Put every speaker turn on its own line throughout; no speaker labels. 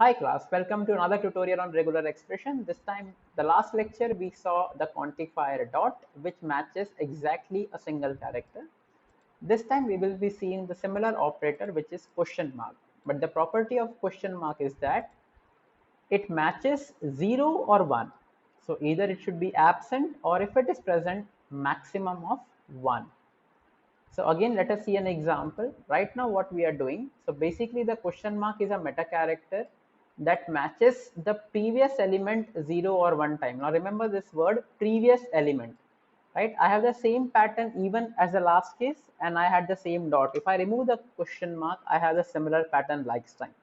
Hi class, welcome to another tutorial on regular expression. This time, the last lecture we saw the quantifier dot which matches exactly a single character. This time we will be seeing the similar operator which is question mark. But the property of question mark is that it matches 0 or 1. So either it should be absent or if it is present, maximum of 1. So again, let us see an example. Right now what we are doing, so basically the question mark is a meta character that matches the previous element 0 or 1 time. Now remember this word previous element, right? I have the same pattern even as the last case and I had the same dot. If I remove the question mark, I have the similar pattern like time.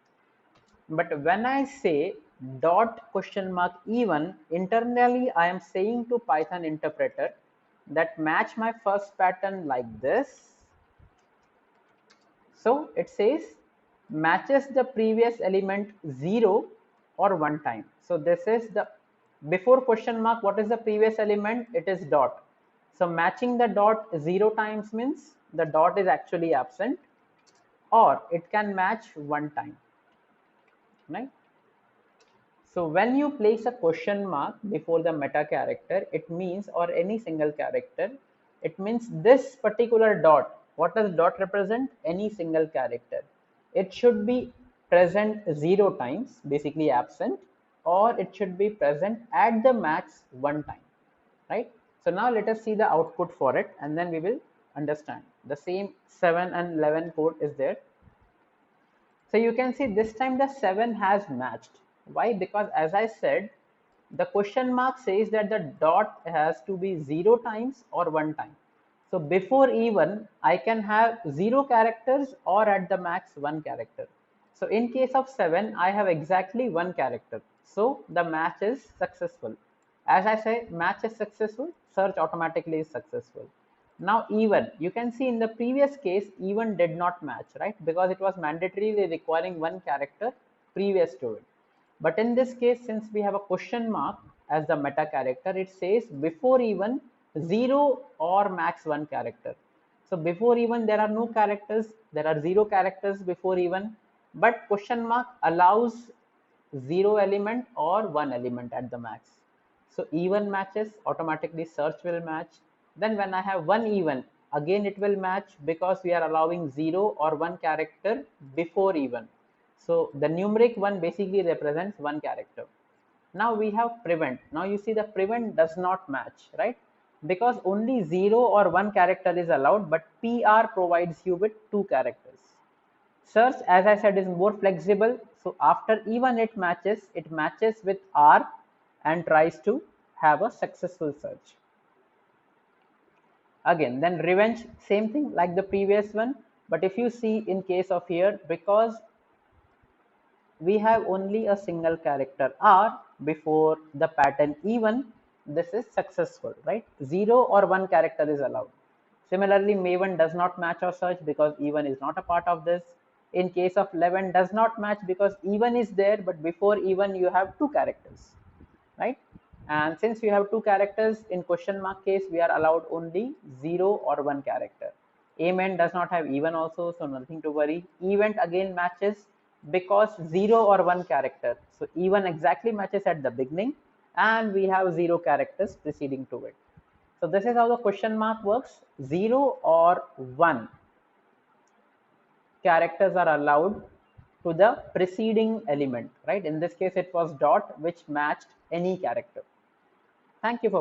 But when I say dot question mark even, internally I am saying to Python interpreter that match my first pattern like this. So it says matches the previous element 0 or 1 time. So this is the before question mark. What is the previous element? It is dot. So matching the dot 0 times means the dot is actually absent, or it can match 1 time, right? So when you place a question mark before the meta character, it means, or any single character, it means this particular dot. What does dot represent? Any single character. It should be present 0 times, basically absent, or it should be present at the max 1 time, right? So now let us see the output for it and then we will understand. The same 7 and 11 code is there. So you can see this time the 7 has matched. Why? Because as I said, the question mark says that the dot has to be 0 times or 1 time. So before even, I can have 0 characters or at the max 1 character. So in case of 7, I have exactly 1 character. So the match is successful. As I say, match is successful, search automatically is successful. Now even, you can see in the previous case, even did not match, right? Because it was mandatorily requiring 1 character previous to it. But in this case, since we have a question mark as the meta character, it says before even 0 or max 1 character. So before even there are no characters, there are 0 characters before even, but question mark allows 0 element or 1 element at the max. So even matches, automatically search will match. Then when I have 1 even, again it will match because we are allowing 0 or 1 character before even. So the numeric 1 basically represents 1 character. Now we have prevent. Now you see the prevent does not match, right? Because only 0 or 1 character is allowed, but PR provides you with 2 characters. Search, as I said, is more flexible. So after even it matches with R and tries to have a successful search. Again, then revenge, same thing like the previous one. But if you see in case of here, because we have only a single character R before the pattern even, this is successful, right? 0 or 1 character is allowed. Similarly, Maven does not match our search because even is not a part of this. In case of 11 does not match because even is there, but before even you have 2 characters, right? And since we have 2 characters, in question mark case, we are allowed only 0 or 1 character. Amen does not have even also, so nothing to worry. Event again matches because 0 or 1 character. So even exactly matches at the beginning and we have 0 characters preceding to it. So this is how the question mark works. 0 or 1 characters are allowed to the preceding element, right? In this case, it was dot which matched any character. Thank you for